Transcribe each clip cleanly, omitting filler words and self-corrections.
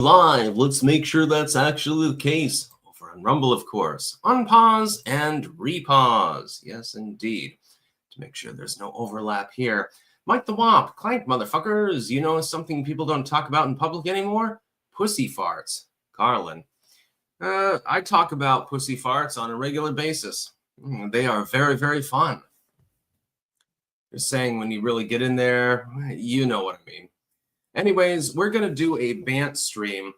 Live, let's make sure that's actually the case. Over on Rumble, of course. Unpause and repause. Yes, indeed. To make sure there's no overlap here. Mike the Wop, Clank, motherfuckers. You know something people don't talk about in public anymore? Pussy farts. Carlin. I talk about pussy farts on a regular basis. They are very, very fun. You're saying when you really get in there, you know what I mean. Anyways, we're going to do a Bantz stream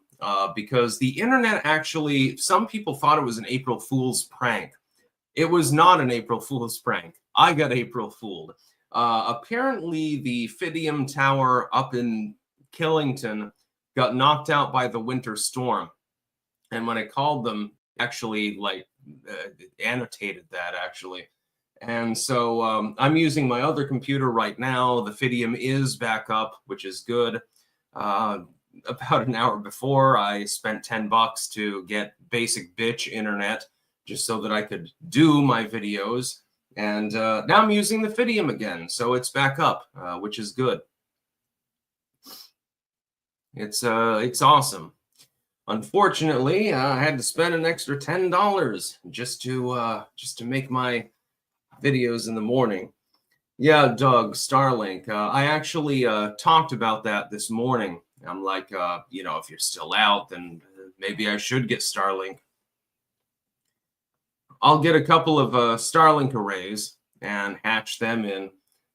because the internet actually, some people thought it was an April Fool's prank. It was not an April Fool's prank. I got April Fooled. Apparently, the Fidium Tower up in Killington got knocked out by the winter storm. And when I called them, actually, annotated that, actually. And so I'm using my other computer right now. The Fidium is back up, which is good. About an hour before, I spent $10 to get basic bitch internet just so that I could do my videos. And now I'm using the Fidium again, so it's back up, which is good. It's awesome. Unfortunately, I had to spend an extra $10 just to make my videos in the morning. Yeah, Doug, Starlink. I actually talked about that this morning. I'm like, if you're still out, then maybe I should get Starlink. I'll get a couple of Starlink arrays and hatch them in,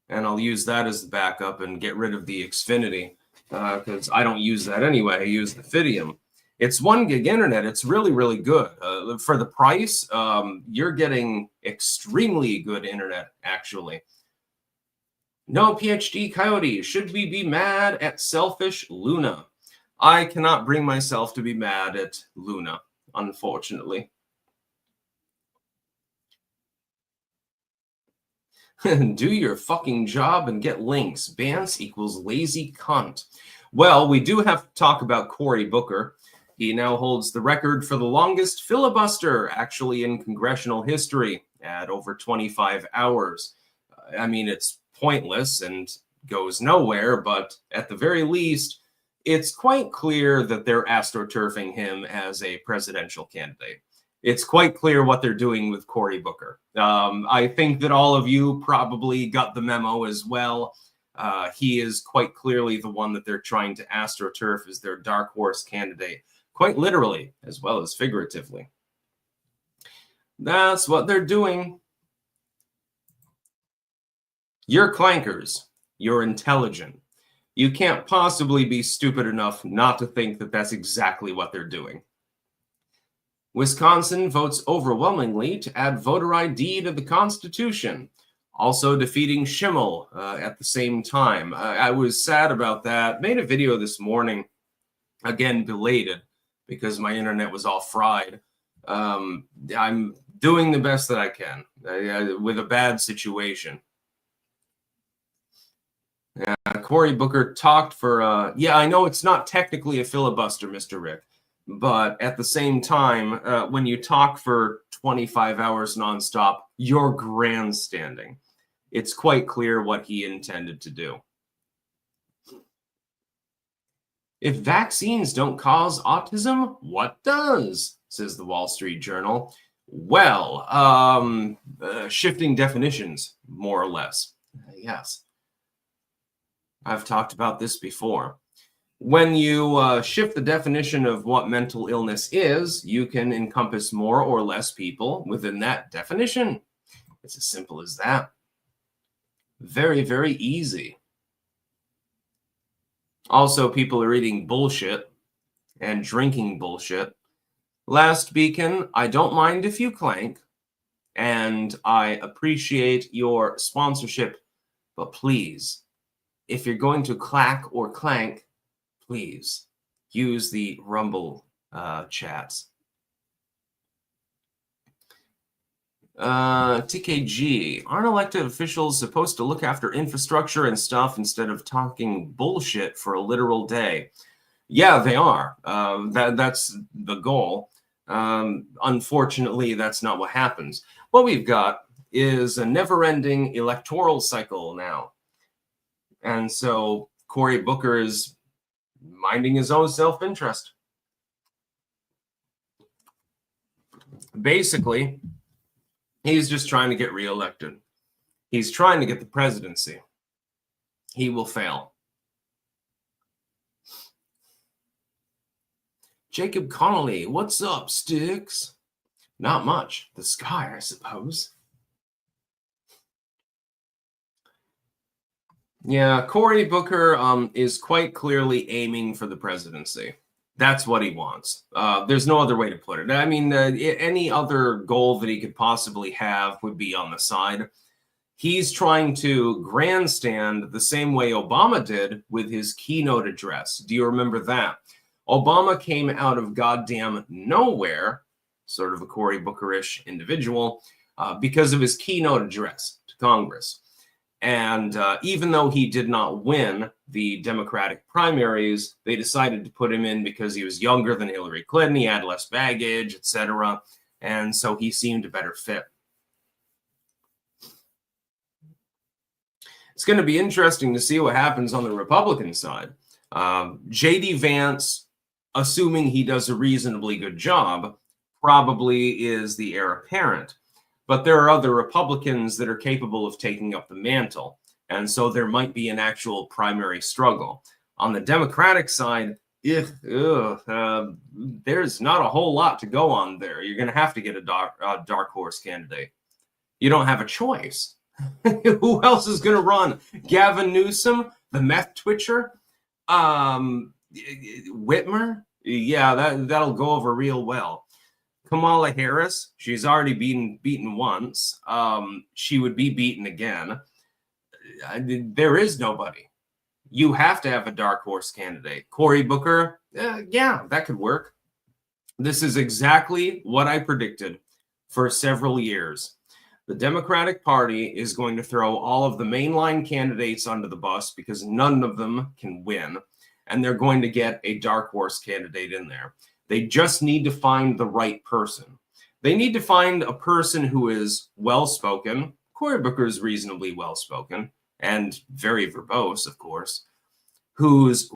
and I'll use that as the backup and get rid of the Xfinity because I don't use that anyway. I use the Fidium. It's 1 gig internet. It's really, really good. For the price, you're getting extremely good internet, actually. No PhD Coyote. Should we be mad at selfish Luna? I cannot bring myself to be mad at Luna, unfortunately. Do your fucking job and get links. Bantz equals lazy cunt. Well, we do have to talk about Cory Booker. He now holds the record for the longest filibuster, actually, in congressional history at over 25 hours. I mean, it's pointless and goes nowhere, but at the very least, it's quite clear that they're astroturfing him as a presidential candidate. It's quite clear what they're doing with Cory Booker. I think that all of you probably got the memo as well. He is quite clearly the one that they're trying to astroturf as their dark horse candidate, quite literally as well as figuratively. That's what they're doing. You're clankers. You're intelligent. You can't possibly be stupid enough not to think that that's exactly what they're doing. Wisconsin votes overwhelmingly to add voter ID to the Constitution, also defeating Schimmel at the same time. I was sad about that. Made a video this morning, again, belated, because my internet was all fried. I'm doing the best that I can with a bad situation. Cory Booker talked for, I know it's not technically a filibuster, Mr. Rick, but at the same time, when you talk for 25 hours nonstop, you're grandstanding. It's quite clear what he intended to do. If vaccines don't cause autism, what does? Says the Wall Street Journal. Well, shifting definitions, more or less. Yes. I've talked about this before. When you shift the definition of what mental illness is, you can encompass more or less people within that definition. It's as simple as that. Very, very easy. Also, people are eating bullshit and drinking bullshit. Last beacon, I don't mind if you clank, and I appreciate your sponsorship, but please, if you're going to clack or clank, please use the Rumble chats. TKG, aren't elected officials supposed to look after infrastructure and stuff instead of talking bullshit for a literal day? Yeah, they are. That's the goal. Unfortunately, that's not what happens. What we've got is a never-ending electoral cycle now. And so Cory Booker is minding his own self-interest. Basically, he's just trying to get reelected. He's trying to get the presidency. He will fail. Jacob Connolly, what's up, Sticks? Not much. The sky, I suppose. Yeah, Cory Booker is quite clearly aiming for the presidency. That's what he wants. There's no other way to put it. I mean, any other goal that he could possibly have would be on the side. He's trying to grandstand the same way Obama did with his keynote address. Do you remember that? Obama came out of goddamn nowhere, sort of a Cory Booker-ish individual, because of his keynote address to Congress. And even though he did not win the Democratic primaries, they decided to put him in because he was younger than Hillary Clinton, he had less baggage, etc. And so he seemed a better fit. It's going to be interesting to see what happens on the Republican side. J.D. Vance, assuming he does a reasonably good job, probably is the heir apparent. But there are other Republicans that are capable of taking up the mantle. And so there might be an actual primary struggle. On the Democratic side, there's not a whole lot to go on there. You're going to have to get a dark horse candidate. You don't have a choice. Who else is going to run? Gavin Newsom, the meth twitcher? Whitmer? Yeah, that'll go over real well. Kamala Harris, she's already been beaten once. She would be beaten again. There is nobody. You have to have a dark horse candidate. Cory Booker, yeah, that could work. This is exactly what I predicted for several years. The Democratic Party is going to throw all of the mainline candidates under the bus because none of them can win, and they're going to get a dark horse candidate in there. They just need to find the right person. They need to find a person who is well-spoken. Cory Booker is reasonably well-spoken and very verbose, of course, who's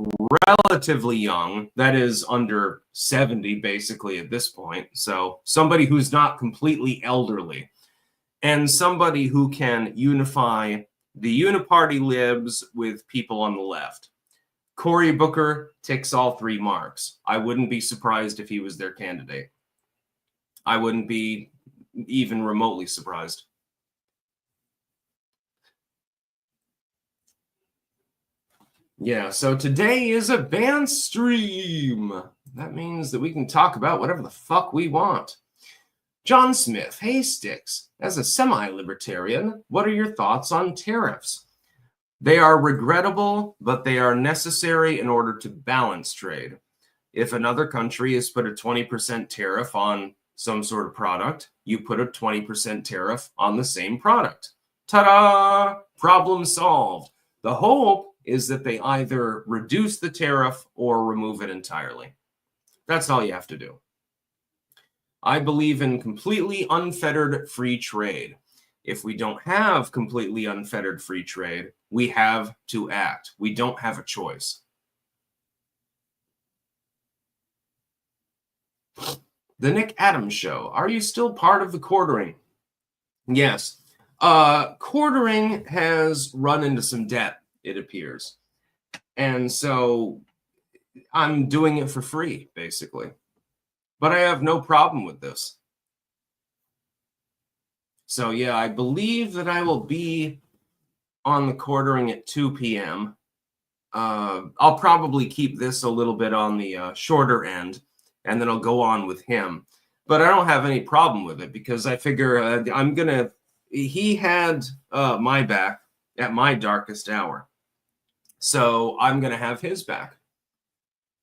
relatively young, that is under 70 basically at this point. So somebody who's not completely elderly, and somebody who can unify the uniparty libs with people on the left. Cory Booker ticks all three marks. I wouldn't be surprised if he was their candidate. I wouldn't be even remotely surprised. Yeah, so today is a Bantz stream. That means that we can talk about whatever the fuck we want. John Smith, hey Sticks, as a semi-libertarian, what are your thoughts on tariffs? They are regrettable, but they are necessary in order to balance trade. If another country has put a 20% tariff on some sort of product, you put a 20% tariff on the same product. Ta-da! Problem solved. The hope is that they either reduce the tariff or remove it entirely. That's all you have to do. I believe in completely unfettered free trade. If we don't have completely unfettered free trade, we have to act. We don't have a choice. The Nick Adams Show. Are you still part of the quartering? Yes. Quartering has run into some debt, it appears. And so I'm doing it for free, basically. But I have no problem with this. So yeah, I believe that I will be on the quartering at 2 p.m. I'll probably keep this a little bit on the shorter end, and then I'll go on with him. But I don't have any problem with it because I figure he had my back at my darkest hour. So I'm going to have his back.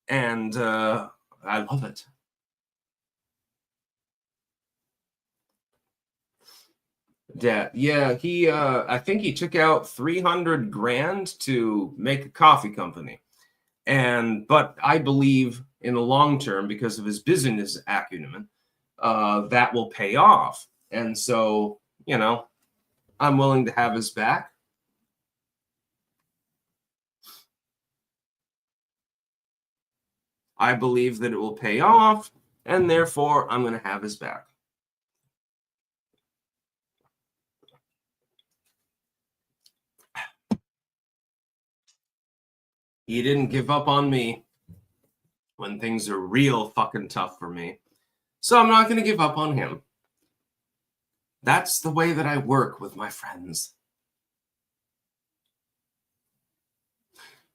And I love it. Dad, yeah, he I think he took out 300 grand to make a coffee company. But I believe in the long term, because of his business acumen, that will pay off. And so, I'm willing to have his back. I believe that it will pay off, and therefore I'm going to have his back. He didn't give up on me when things are real fucking tough for me. So I'm not going to give up on him. That's the way that I work with my friends.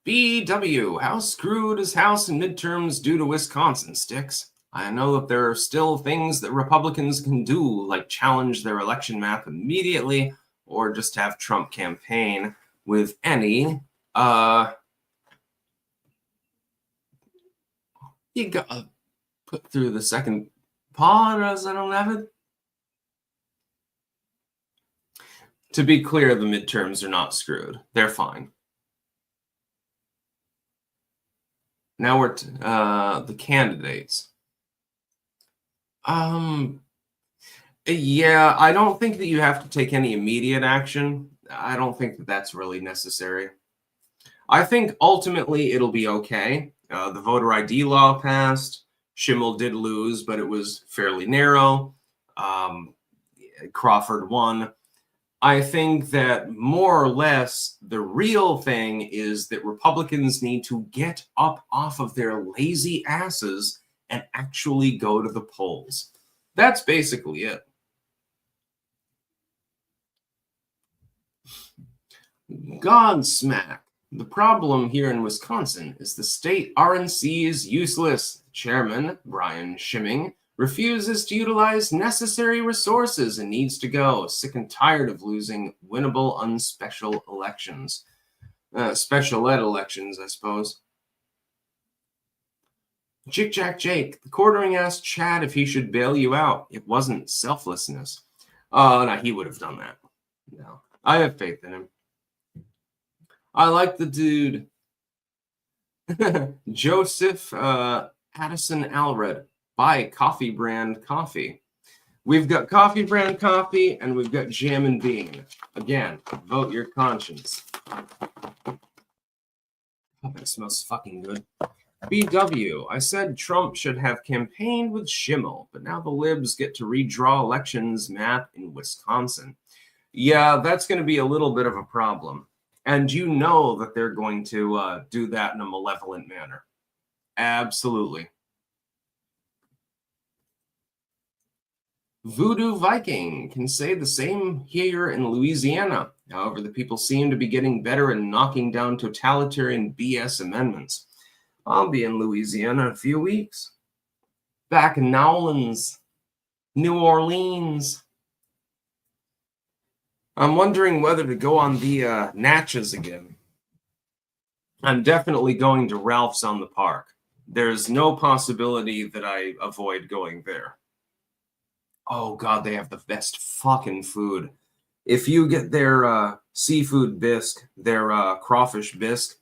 BW, how screwed is House and midterms due to Wisconsin, Sticks? I know that there are still things that Republicans can do, like challenge their election map immediately, or just have Trump campaign with any, you gotta put through the second pause, I don't have it. To be clear, the midterms are not screwed. They're fine. Now we're the candidates. Yeah, I don't think that you have to take any immediate action. I don't think that that's really necessary. I think ultimately it'll be okay. The voter ID law passed. Schimmel did lose, but it was fairly narrow. Crawford won. I think that more or less the real thing is that Republicans need to get up off of their lazy asses and actually go to the polls. That's basically it. Godsmack. The problem here in Wisconsin is the state RNC is useless. Chairman Brian Schimming refuses to utilize necessary resources and needs to go. Sick and tired of losing winnable unspecial elections. Special ed elections, I suppose. Chick Jack Jake, the quartering asked Chad if he should bail you out. It wasn't selflessness. No, he would have done that. No, I have faith in him. I like the dude. Joseph Addison Alred. Buy coffee brand coffee. We've got coffee brand coffee and we've got jam and bean. Again, vote your conscience. Oh, that smells fucking good. BW, I said Trump should have campaigned with Schimmel, but now the libs get to redraw elections map in Wisconsin. Yeah, that's going to be a little bit of a problem. And you know that they're going to do that in a malevolent manner. Absolutely. Voodoo Viking can say the same here in Louisiana. However, the people seem to be getting better at knocking down totalitarian BS amendments. I'll be in Louisiana in a few weeks. Back in Nowlands, New Orleans. I'm wondering whether to go on the Natchez again. I'm definitely going to Ralph's on the Park. There's no possibility that I avoid going there. Oh, God, they have the best fucking food. If you get their seafood bisque, their crawfish bisque,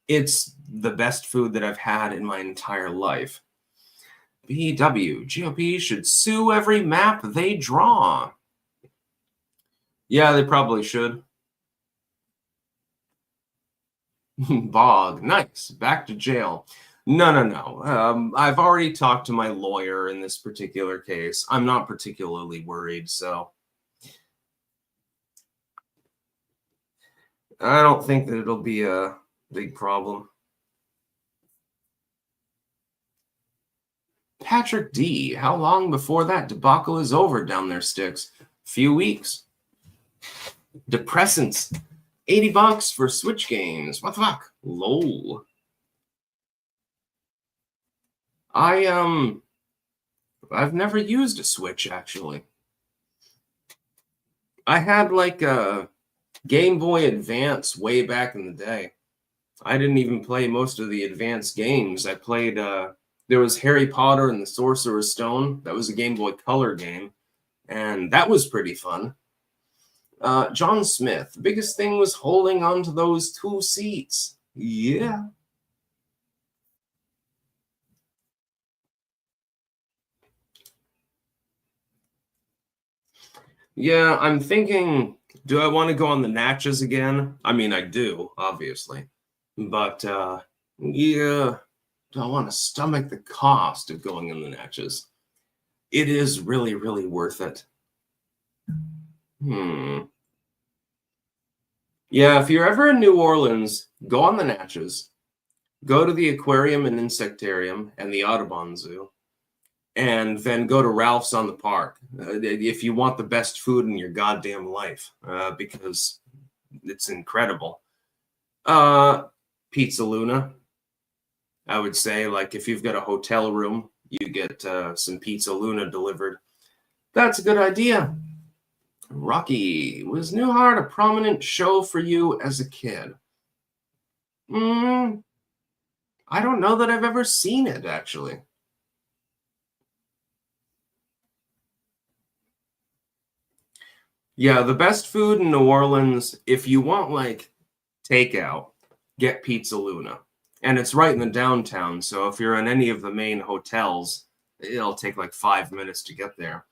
it's the best food that I've had in my entire life. BW, GOP should sue every map they draw. Yeah, they probably should. Bog, nice. Back to jail. No. I've already talked to my lawyer in this particular case. I'm not particularly worried, so I don't think that it'll be a big problem. Patrick D, how long before that debacle is over down there, Sticks? Few weeks. Depressants. $80 for Switch games. What the fuck? Lol. I've never used a Switch, actually. I had like a Game Boy Advance way back in the day. I didn't even play most of the advanced games. I played, there was Harry Potter and the Sorcerer's Stone. That was a Game Boy Color game. And that was pretty fun. John Smith, the biggest thing was holding on to those 2 seats. Yeah. Yeah, I'm thinking, do I want to go on the Natchez again? I mean, I do, obviously. But, yeah, do I want to stomach the cost of going on the Natchez? It is really, really worth it. Yeah, if you're ever in New Orleans, go on the Natchez. Go to the aquarium and insectarium and the Audubon Zoo, and then go to Ralph's on the Park if you want the best food in your goddamn life, because it's incredible. Pizza Luna, I would say, like if you've got a hotel room, you get some Pizza Luna delivered. That's a good idea. Rocky, was Newhart a prominent show for you as a kid? I don't know that I've ever seen it, actually. Yeah, the best food in New Orleans, if you want like takeout, get Pizza Luna. And it's right in the downtown, so if you're in any of the main hotels, it'll take like 5 minutes to get there.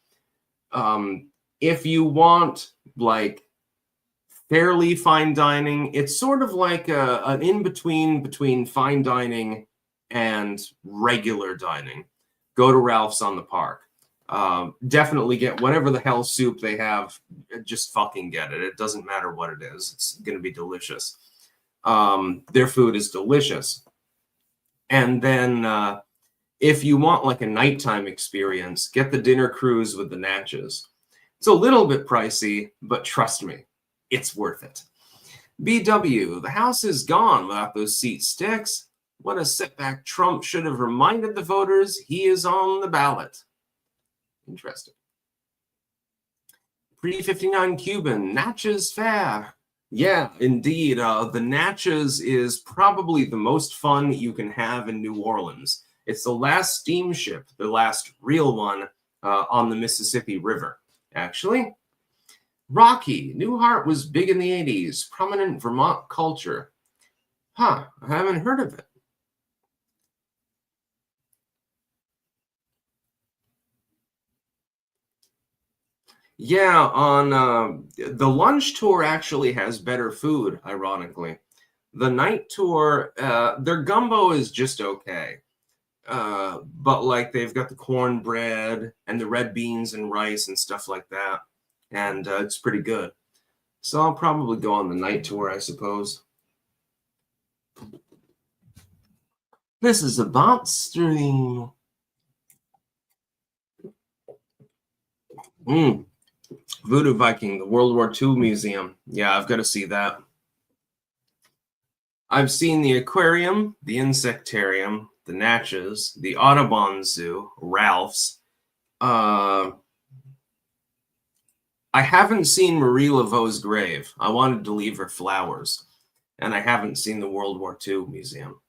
If you want like fairly fine dining, it's sort of like an in-between between fine dining and regular dining. Go to Ralph's on the Park. Definitely get whatever the hell soup they have. Just fucking get it. It doesn't matter what it is. It's going to be delicious. Their food is delicious. And then if you want like a nighttime experience, get the dinner cruise with the Natchez. It's a little bit pricey, but trust me, it's worth it. BW, the House is gone without those seat sticks. What a setback. Trump should have reminded the voters he is on the ballot. Interesting. Pre-59 Cuban, Natchez Fair. Yeah, indeed. The Natchez is probably the most fun you can have in New Orleans. It's the last steamship, the last real one on the Mississippi River, actually. Rocky, Newhart was big in the 80s, prominent Vermont culture. Huh, I haven't heard of it. Yeah, on the lunch tour actually has better food, ironically. The night tour, their gumbo is just okay. But like they've got the cornbread and the red beans and rice and stuff like that. And it's pretty good. So I'll probably go on the night tour, I suppose. This is a Bantz stream. Voodoo Viking, the World War II Museum. Yeah, I've got to see that. I've seen the aquarium, the insectarium, the Natchez, the Audubon Zoo, Ralph's. I haven't seen Marie Laveau's grave. I wanted to leave her flowers. And I haven't seen the World War II Museum.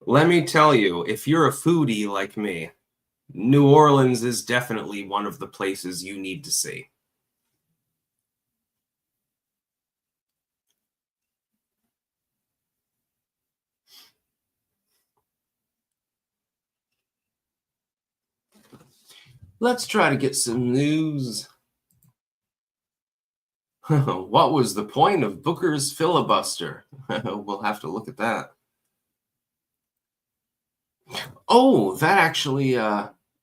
Let me tell you, if you're a foodie like me, New Orleans is definitely one of the places you need to see. Let's try to get some news. What was the point of Booker's filibuster? We'll have to look at that. Oh, that actually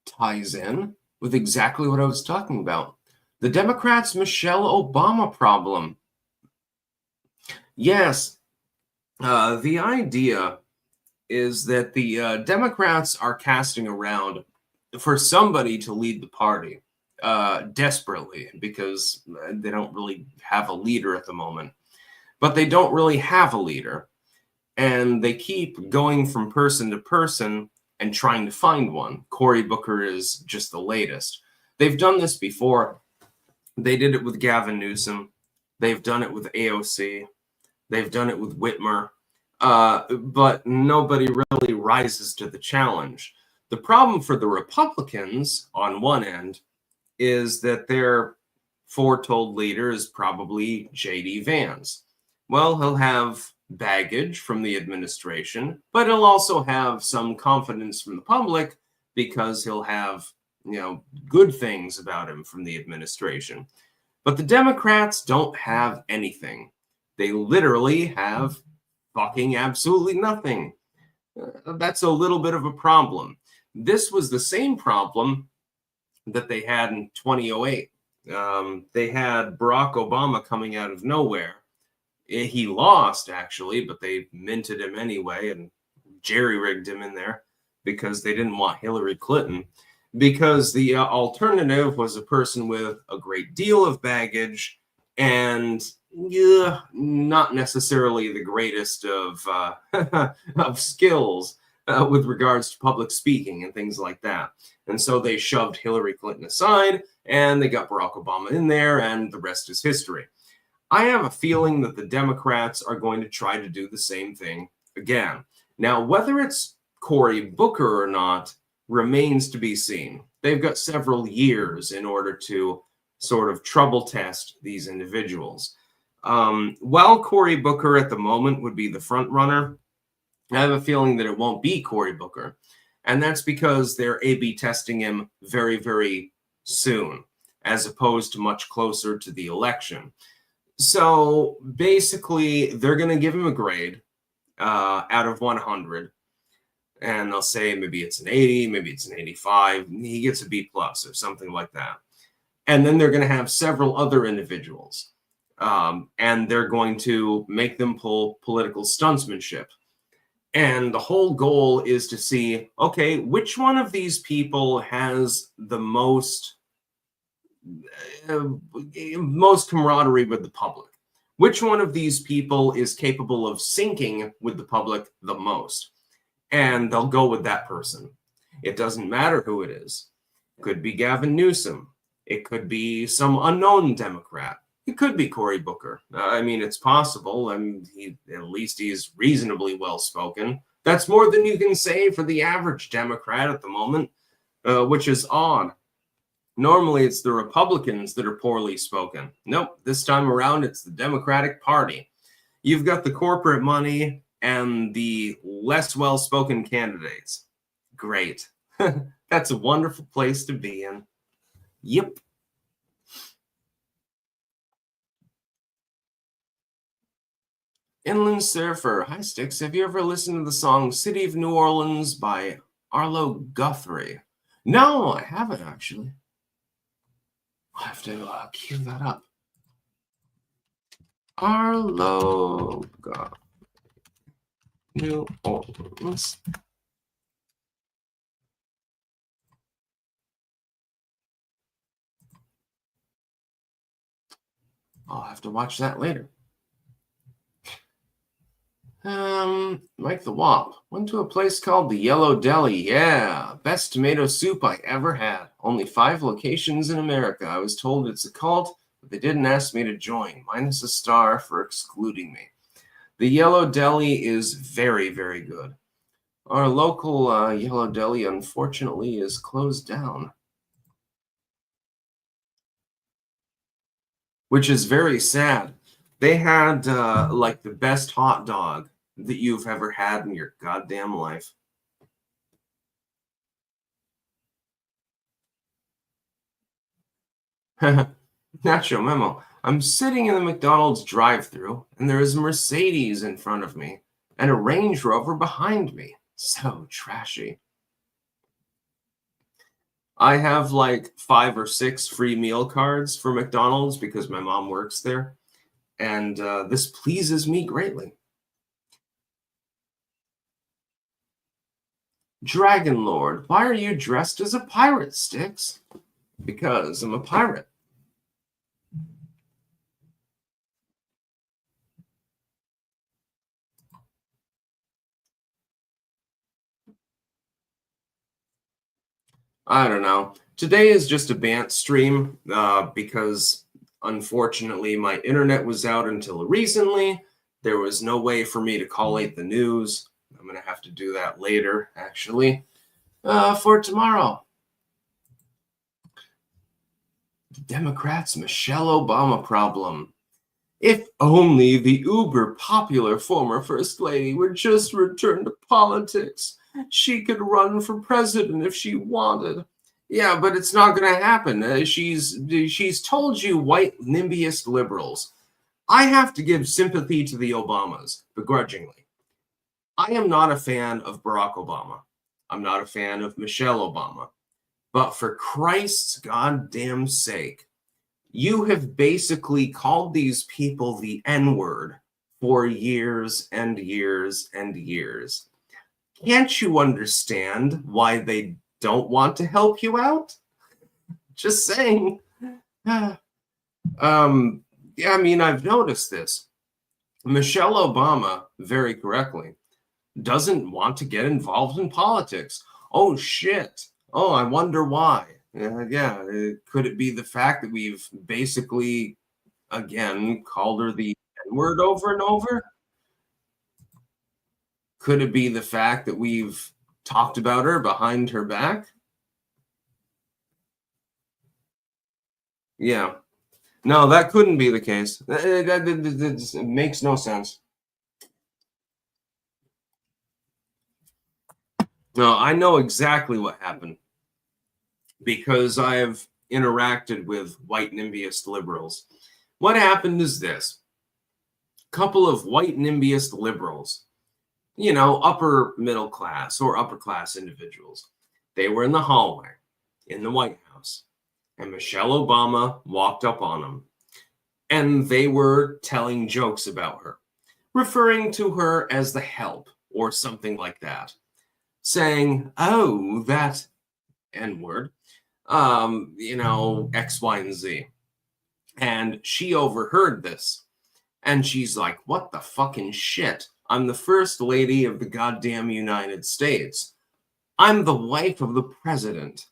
ties in with exactly what I was talking about. The Democrats' Michelle Obama problem. Yes, the idea is that the Democrats are casting around for somebody to lead the party desperately because they don't really have a leader at the moment. But they don't really have a leader. And they keep going from person to person and trying to find one. Cory Booker is just the latest. They've done this before. They did it with Gavin Newsom. They've done it with AOC. They've done it with Whitmer. But nobody really rises to the challenge. The problem for the Republicans on one end is that their foretold leader is probably J.D. Vance. Well, he'll have baggage from the administration, but he'll also have some confidence from the public because he'll have, good things about him from the administration. But the Democrats don't have anything. They literally have fucking absolutely nothing. That's a little bit of a problem. This was the same problem that they had in 2008. They had Barack Obama coming out of nowhere. He lost, actually, but they minted him anyway and jerry-rigged him in there because they didn't want Hillary Clinton. Because the alternative was a person with a great deal of baggage and not necessarily the greatest of of skills with regards to public speaking and things like that. And so they shoved Hillary Clinton aside and they got Barack Obama in there, and the rest is history. I have a feeling that the Democrats are going to try to do the same thing again. Now, whether it's Cory Booker or not remains to be seen. They've got several years in order to sort of trouble test these individuals. While Cory Booker at the moment would be the front runner, I have a feeling that it won't be Cory Booker. And that's because they're A/B testing him very, very soon, as opposed to much closer to the election. So basically, they're going to give him a grade out of 100. And they'll say maybe it's an 80, maybe it's an 85. He gets a B plus or something like that. And then they're going to have several other individuals. And they're going to make them pull political stuntsmanship. And the whole goal is to see, okay, which one of these people has the most camaraderie with the public? Which one of these people is capable of syncing with the public the most? And they'll go with that person. It doesn't matter who it is. It could be Gavin Newsom. It could be some unknown Democrat. It could be Cory Booker. I mean, it's possible. And at least he's reasonably well-spoken. That's more than you can say for the average Democrat at the moment, which is odd. Normally, it's the Republicans that are poorly spoken. Nope, this time around, it's the Democratic Party. You've got the corporate money and the less well-spoken candidates. Great. That's a wonderful place to be in. Yep. Inland Surfer. Hi, Sticks. Have you ever listened to the song City of New Orleans by Arlo Guthrie? No, I haven't, actually. I'll have to cue that up. Arlo Guthrie. New Orleans. I'll have to watch that later. Mike the Wop. Went to a place called the Yellow Deli. Yeah, best tomato soup I ever had. Only 5 locations in America. I was told it's a cult, but they didn't ask me to join. Minus a star for excluding me. The Yellow Deli is very, very good. Our local Yellow Deli, unfortunately, is closed down, which is very sad. They had like the best hot dog that you've ever had in your goddamn life. Nacho Memo. I'm sitting in the McDonald's drive-thru, and there is a Mercedes in front of me and a Range Rover behind me. So trashy. I have like 5 or 6 free meal cards for McDonald's because my mom works there, and this pleases me greatly. Dragon Lord, why are you dressed as a pirate, Sticks? Because I'm a pirate. I don't know. Today is just a Bantz stream because, unfortunately, my internet was out until recently. There was no way for me to collate the news. I'm going to have to do that later, actually, for tomorrow. The Democrats' Michelle Obama problem. If only the uber-popular former First Lady would just return to politics. She could run for president if she wanted. Yeah, but it's not going to happen. She's told you white NIMBYist liberals. I have to give sympathy to the Obamas, begrudgingly. I am not a fan of Barack Obama. I'm not a fan of Michelle Obama. But for Christ's goddamn sake, You have basically called these people the N-word for years and years and years. Can't you understand why they don't want to help you out? Just saying. Yeah, I mean, I've noticed this. Michelle Obama, very correctly, doesn't want to get involved in politics. Oh, shit. Oh, I wonder why. Could it be the fact that we've basically, again, called her the N-word over and over? Could it be the fact that we've talked about her behind her back? Yeah. No, that couldn't be the case. It makes no sense. No, I know exactly what happened because I have interacted with white NIMBYist liberals. What happened is this. A couple of white NIMBYist liberals, upper middle class or upper class individuals, they were in the hallway in the White House, and Michelle Obama walked up on them, and they were telling jokes about her, referring to her as the help or something like that, saying, oh, that N-word, X, Y, and Z. And she overheard this, and she's like, what the fucking shit? I'm the first lady of the goddamn United States. I'm the wife of the president.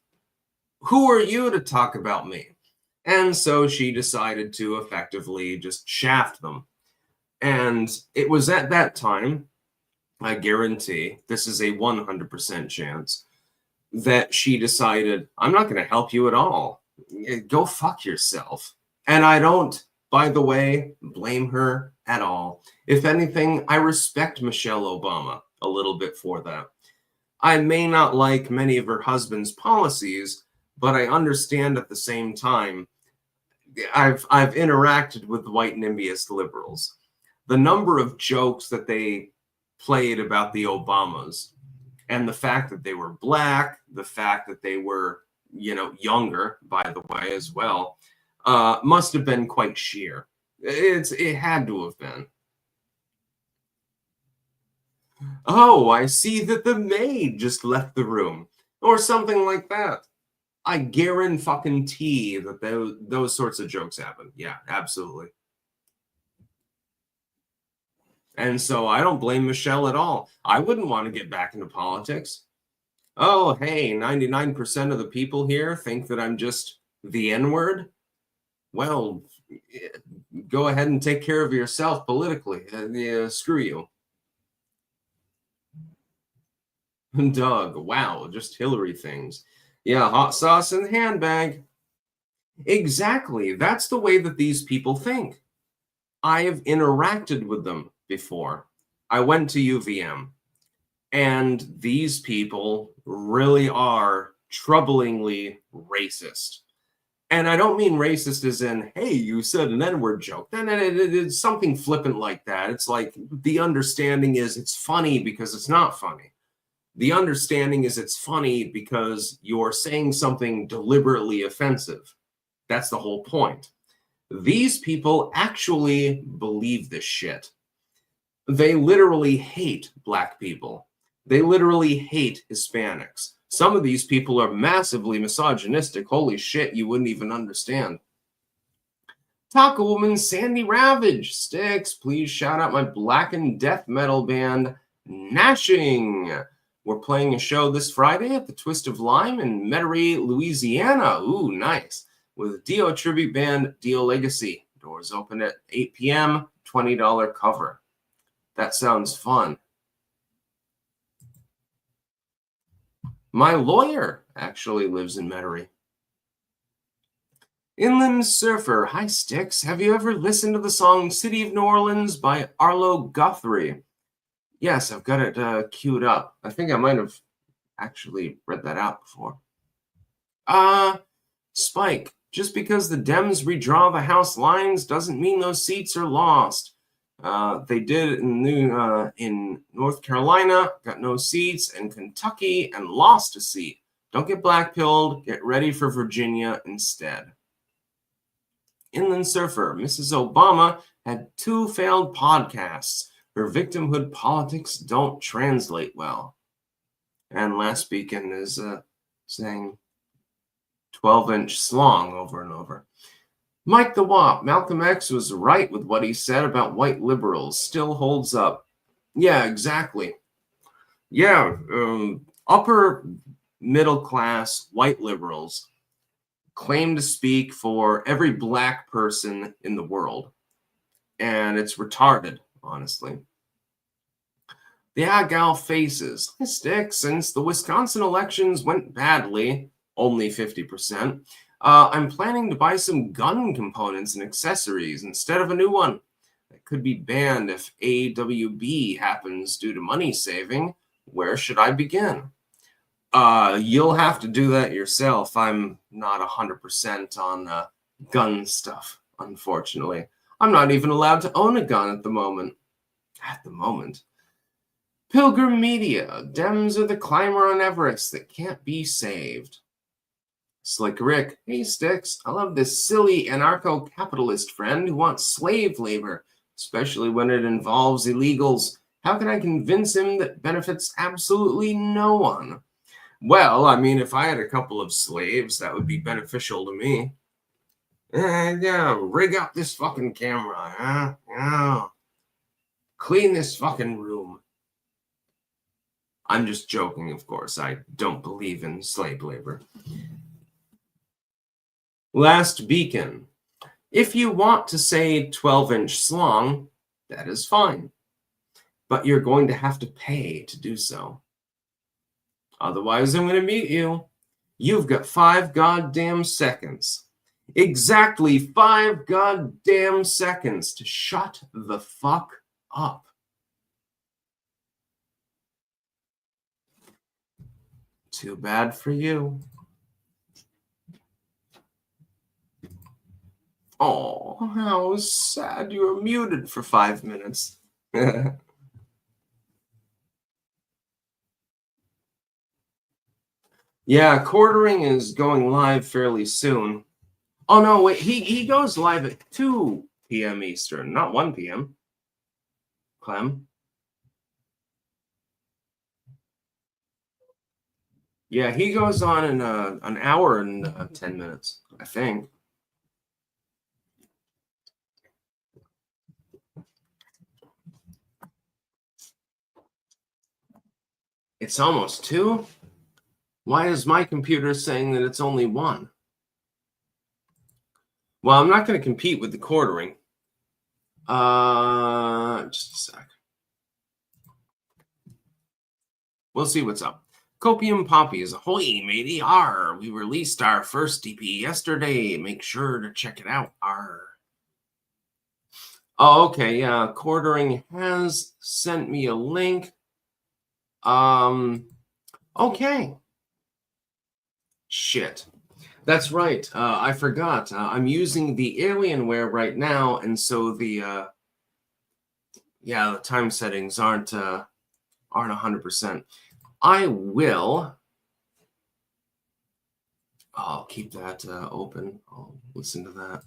Who are you to talk about me? And so she decided to effectively just shaft them. And it was at that time, I guarantee, this is a 100% chance, that she decided, I'm not going to help you at all. Go fuck yourself. And I don't, by the way, blame her at all. If anything, I respect Michelle Obama a little bit for that. I may not like many of her husband's policies, but I understand at the same time, I've interacted with white NIMBYist liberals. The number of jokes that they played about the Obamas and the fact that they were black, the fact that they were, younger, by the way, as well, must have been quite sheer. It had to have been. Oh, I see that the maid just left the room, or something like that. I guarantee that those sorts of jokes happen. Yeah, absolutely. And so I don't blame Michelle at all. I wouldn't want to get back into politics. Oh, hey, 99% of the people here think that I'm just the N-word. Well, go ahead and take care of yourself politically. Screw you. Doug, wow, just Hillary things. Yeah, hot sauce in the handbag. Exactly. That's the way that these people think. I have interacted with them before. I went to UVM, and these people really are troublingly racist. And I don't mean racist as in, hey, you said an N-word joke. No, it's something flippant like that. It's like the understanding is it's funny because it's not funny. The understanding is it's funny because you're saying something deliberately offensive. That's the whole point. These people actually believe this shit. They literally hate black people. They literally hate Hispanics. Some of these people are massively misogynistic. Holy shit, you wouldn't even understand. Taco Woman Sandy Ravage. Sticks, please shout out my black and death metal band, Gnashing. We're playing a show this Friday at the Twist of Lime in Metairie, Louisiana. Ooh, nice. With Dio tribute band Dio Legacy. Doors open at 8 p.m., $20 cover. That sounds fun. My lawyer actually lives in Metairie. Inland Surfer. Hi, Sticks. Have you ever listened to the song City of New Orleans by Arlo Guthrie? Yes, I've got it queued up. I think I might have actually read that out before. Spike. Just because the Dems redraw the House lines doesn't mean those seats are lost. They did in North Carolina, got no seats, and Kentucky, and lost a seat. Don't get blackpilled. Get ready for Virginia instead. Inland Surfer, Mrs. Obama had 2 failed podcasts. Her victimhood politics don't translate well. And Last Beacon is saying 12-inch slong over and over. Mike the Wop, Malcolm X was right with what he said about white liberals. Still holds up. Yeah, exactly. Yeah, upper middle class white liberals claim to speak for every black person in the world. And it's retarded, honestly. The Gal faces. Stick, since the Wisconsin elections went badly, only 50%, I'm planning to buy some gun components and accessories instead of a new one. That could be banned if AWB happens due to money saving. Where should I begin? You'll have to do that yourself. I'm not 100% on gun stuff, unfortunately. I'm not even allowed to own a gun at the moment. Pilgrim Media. Dems are the climber on Everest that can't be saved. Slick Rick. Hey, Sticks. I love this silly anarcho-capitalist friend who wants slave labor, especially when it involves illegals. How can I convince him that benefits absolutely no one? Well, I mean, if I had a couple of slaves, that would be beneficial to me. Yeah, rig up this fucking camera, huh? Yeah. Clean this fucking room. I'm just joking, of course. I don't believe in slave labor. Last Beacon. If you want to say 12-inch slong, that is fine. But you're going to have to pay to do so. Otherwise, I'm going to mute you. You've got 5 goddamn seconds. Exactly 5 goddamn seconds to shut the fuck up. Too bad for you. Oh, how sad you were muted for 5 minutes. Yeah, quartering is going live fairly soon. Oh, no, wait, he goes live at 2 p.m. Eastern, not 1 p.m. Clem? Yeah, he goes on in an hour and 10 minutes, I think. It's almost 2? Why is my computer saying that it's only 1? Well, I'm not going to compete with the quartering. Just a sec. We'll see what's up. Copium Poppies, ahoy, matey, R. We released our first DP yesterday. Make sure to check it out, R. Oh, okay, yeah, quartering has sent me a link. Okay. Shit. That's right. I forgot. I'm using the Alienware right now, and so the time settings aren't 100%. I'll keep that open. I'll listen to that.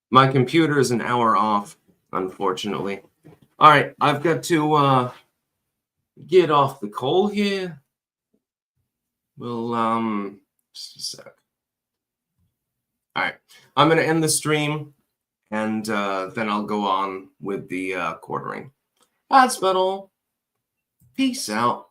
My computer is an hour off, unfortunately. All right, I've got to get off the call here. We'll just a sec. All right, I'm going to end the stream, and then I'll go on with the quartering. That's about all. Peace out.